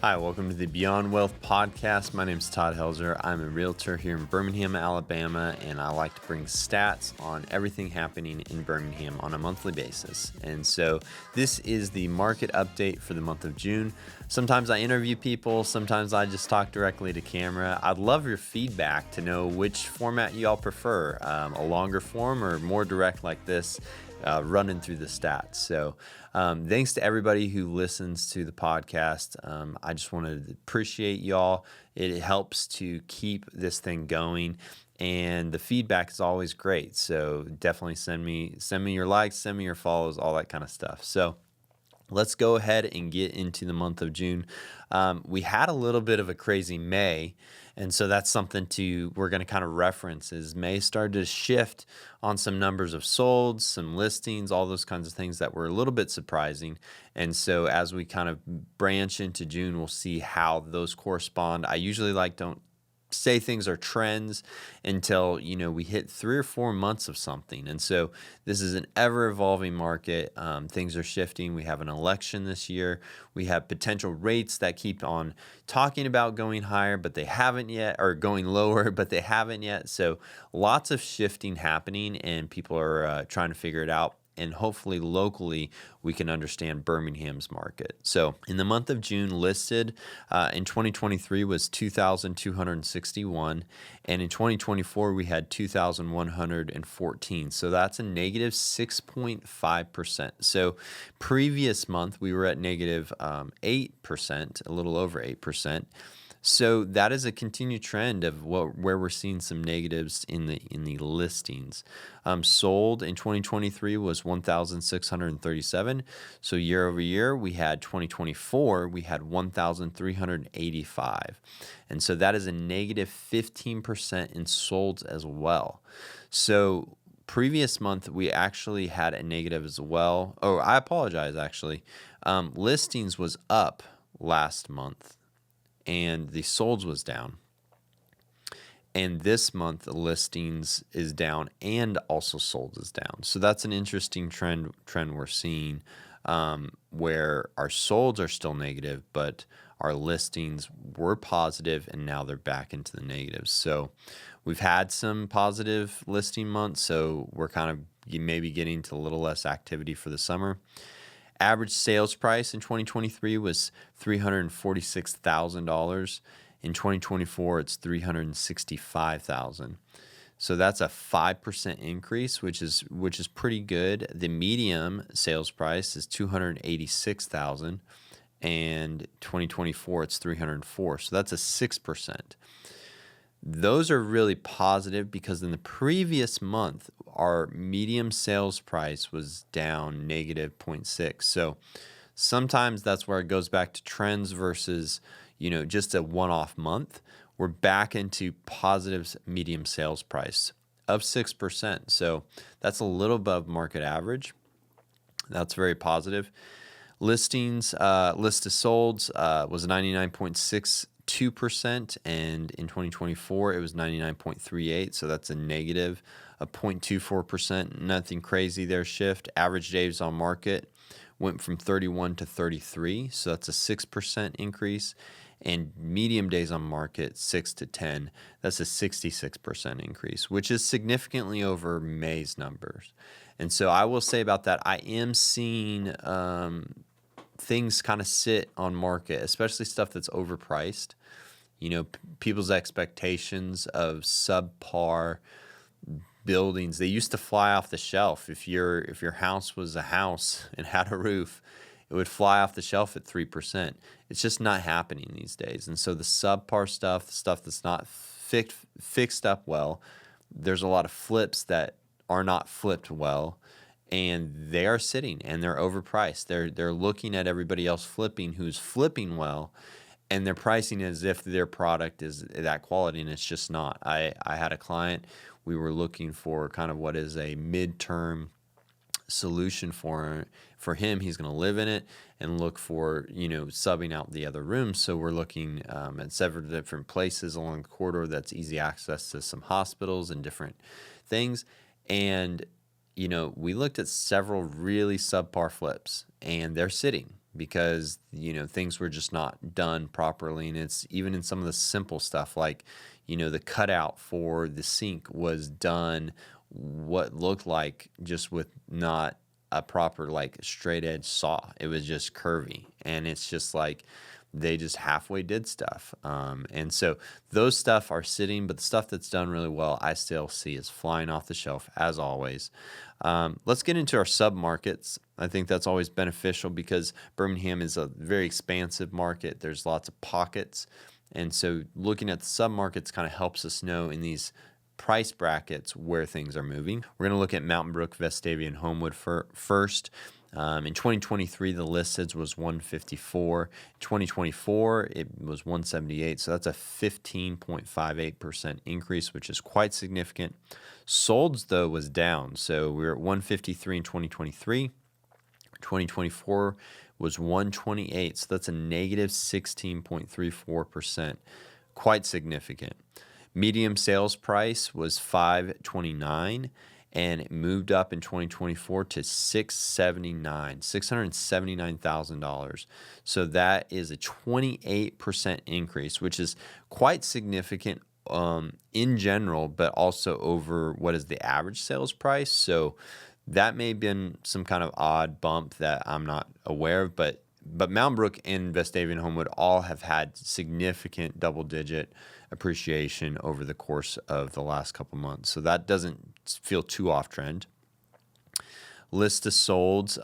Hi, welcome to the Beyond Wealth podcast. My name is Todd Helzer. I'm a realtor here in Birmingham, Alabama, and I like to bring stats on everything happening in Birmingham on a monthly basis. And so this is the market update for the month of June. Sometimes I interview people, sometimes I just talk directly to camera. I'd love your feedback to know which format you all prefer, a longer form or more direct like this. Running through the stats. So thanks to everybody who listens to the podcast. I just want to appreciate y'all. It helps to keep this thing going, and the feedback is always great. So definitely send me your likes, send me your follows, all that kind of stuff. So let's go ahead and get into the month of June. We had a little bit of a crazy May, and so that's something we're going to kind of reference is May started to shift on some numbers of solds, some listings, all those kinds of things that were a little bit surprising. And so as we kind of branch into June, we'll see how those correspond. I usually don't say things are trends until we hit 3 or 4 months of something. And so this is an ever-evolving market. Things are shifting. We have an election this year. We have potential rates that keep on talking about going higher, but they haven't yet, or going lower, but they haven't yet. So lots of shifting happening, and people are trying to figure it out. And hopefully locally we can understand Birmingham's market. So in the month of June, listed in 2023 was 2,261, and in 2024 we had 2,114. So that's a negative 6.5%. So previous month we were at negative 8%, a little over 8%. So that is a continued trend of where we're seeing some negatives in the listings. Sold in 2023 was 1,637. So year over year, we had 2024, we had 1,385. And so that is a negative 15% in solds as well. So previous month, we actually had a negative as well. Oh, I apologize, actually. Listings was up last month, and the solds was down. And this month, the listings is down and also sold is down. So that's an interesting trend we're seeing, where our solds are still negative, but our listings were positive, and now they're back into the negatives. So we've had some positive listing months, so we're kind of maybe getting to a little less activity for the summer. Average sales price in 2023 was $346,000. In 2024, it's $365,000. So that's a 5% increase, which is pretty good. The medium sales price is $286,000, and 2024 it's $304,000. So that's a 6%. Those are really positive because in the previous month, our medium sales price was down negative 0.6. So sometimes that's where it goes back to trends versus, just a one-off month. We're back into positive medium sales price of 6%. So that's a little above market average. That's very positive. Listings, list of solds was 99.62%, and in 2024 it was 99.38, so that's a negative of 0.24%. Nothing crazy there shift. Average days on market went from 31 to 33, so that's a 6% increase. And medium days on market, 6 to 10, that's a 66% increase, which is significantly over May's numbers. And so I will say about that, I am seeing things kind of sit on market, especially stuff that's overpriced. People's expectations of subpar buildings, they used to fly off the shelf. If your house was a house and had a roof, it would fly off the shelf at 3%. It's just not happening these days. And so the subpar stuff, the stuff that's not fixed up well, there's a lot of flips that are not flipped well, and they are sitting and they're overpriced. They're looking at everybody else flipping who's flipping well, and they're pricing as if their product is that quality, and it's just not. I had a client, we were looking for kind of what is a midterm solution for him. He's going to live in it and look for, subbing out the other rooms. So we're looking at several different places along the corridor that's easy access to some hospitals and different things. And, we looked at several really subpar flips, and they're sitting. because things were just not done properly. And it's even in some of the simple stuff, like the cutout for the sink was done what looked like just with not a proper like straight edge saw. It was just curvy, and it's just like they just halfway did stuff. And so those stuff are sitting, but the stuff that's done really well, I still see is flying off the shelf as always. Let's get into our sub-markets. I think that's always beneficial because Birmingham is a very expansive market. There's lots of pockets. And so looking at the sub-markets kind of helps us know in these price brackets where things are moving. We're going to look at Mountain Brook, Vestavia, and Homewood first. In 2023, the listed was 154. In 2024, it was 178. So that's a 15.58% increase, which is quite significant. Solds, though, was down. So we were at 153 in 2023. 2024 was 128. So that's a negative 16.34%. Quite significant. Medium sales price was $529, and it moved up in 2024 to $679,000. So that is a 28% increase, which is quite significant in general, but also over what is the average sales price. So that may have been some kind of odd bump that I'm not aware of, but Mountain Brook and Vestavia and Homewood all have had significant double-digit appreciation over the course of the last couple months. So that doesn't feel too off-trend. List of solds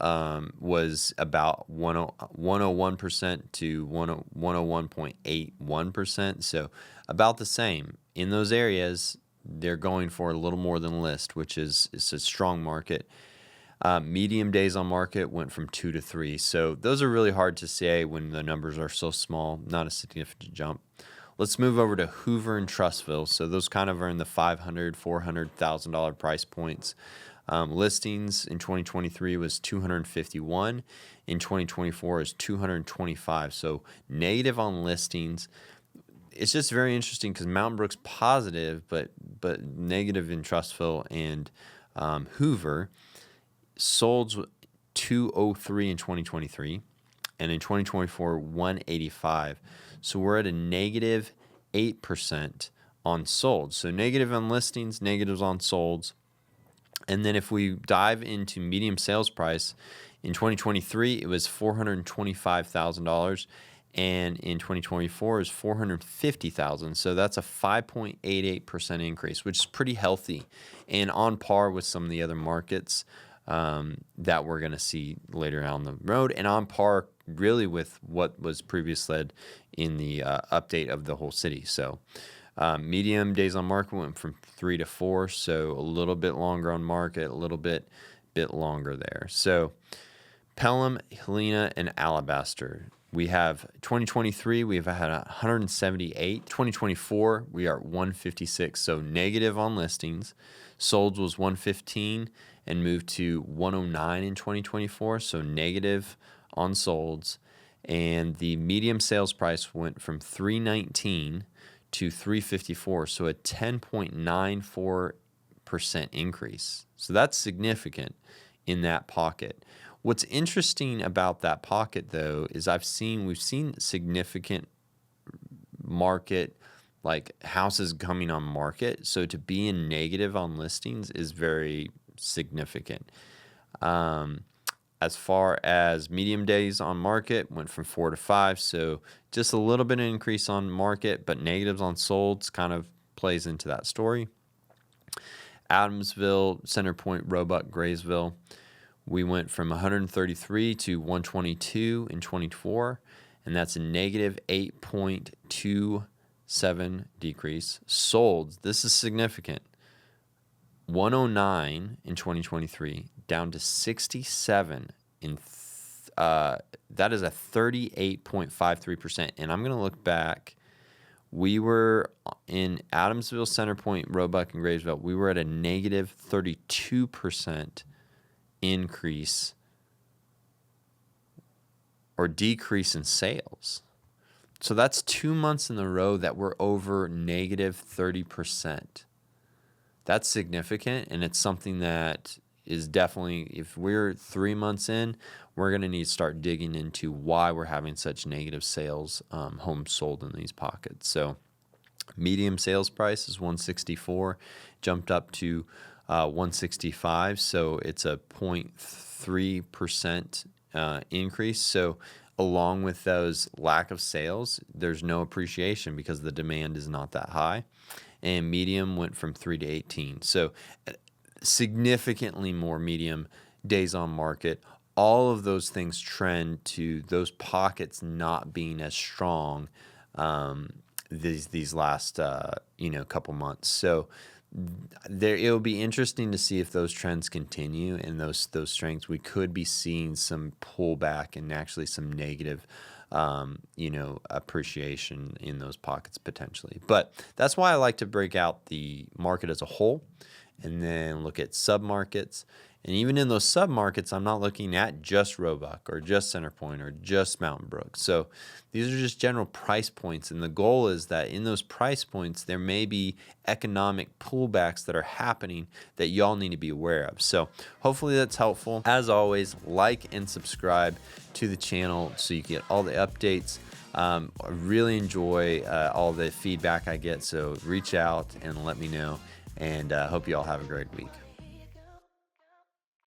was about 101% to 101.81%. So about the same. In those areas, they're going for a little more than list, which is a strong market. Medium days on market went from 2 to 3. So those are really hard to say when the numbers are so small, not a significant jump. Let's move over to Hoover and Trussville. So those kind of are in the $500,000, $400,000 price points. Listings in 2023 was 251. In 2024 is 225. So negative on listings. It's just very interesting because Mountain Brook's positive, but negative in Trussville and Hoover. Solds 203 in 2023, and in 2024, 185. So we're at a negative 8% on solds. So negative on listings, negatives on solds. And then if we dive into medium sales price, in 2023, it was $425,000. And in 2024 is $450,000. So that's a 5.88% increase, which is pretty healthy and on par with some of the other markets that we're going to see later down the road, and on par really with what was previously led in the update of the whole city. So medium days on market went from 3 to 4, so a little bit longer on market, a little bit longer there. So Pelham, Helena, and Alabaster. We have 2023, we've had 178. 2024, we are at 156, so negative on listings. Solds was 115 and moved to 109 in 2024, so negative on solds. And the medium sales price went from 319 to 354, so a 10.94% increase. So that's significant in that pocket. What's interesting about that pocket, though, is we've seen significant market, like houses coming on market. So to be in negative on listings is very significant. As far as medium days on market, went from 4 to 5. So just a little bit of increase on market, but negatives on solds kind of plays into that story. Adamsville, Center Point, Roebuck, Graysville. We went from 133 to 122 in 24, and that's a negative 8.27 decrease. Solds, this is significant. 109 in 2023, down to 67 in that is a 38.53%. And I'm going to look back. We were in Adamsville, Center Point, Roebuck, and Graysville. We were at a negative 32% increase or decrease in sales. So that's 2 months in a row that we're over negative 30%. That's significant, and it's something that is definitely, if we're 3 months in, we're going to need to start digging into why we're having such negative sales, homes sold in these pockets. So medium sales price is 164, jumped up to 165. So it's a 0.3% increase. So along with those lack of sales, there's no appreciation because the demand is not that high. And medium went from 3 to 18. So significantly more medium days on market. All of those things trend to those pockets not being as strong these last couple months. So it'll be interesting to see if those trends continue and those strengths. We could be seeing some pullback and actually some negative appreciation in those pockets potentially. But that's why I like to break out the market as a whole and then look at sub-markets. And even in those sub-markets, I'm not looking at just Roebuck or just Centerpoint or just Mountain Brook. So these are just general price points. And the goal is that in those price points, there may be economic pullbacks that are happening that y'all need to be aware of. So hopefully that's helpful. As always, like and subscribe to the channel so you get all the updates. I really enjoy all the feedback I get. So reach out and let me know. And hope you all have a great week.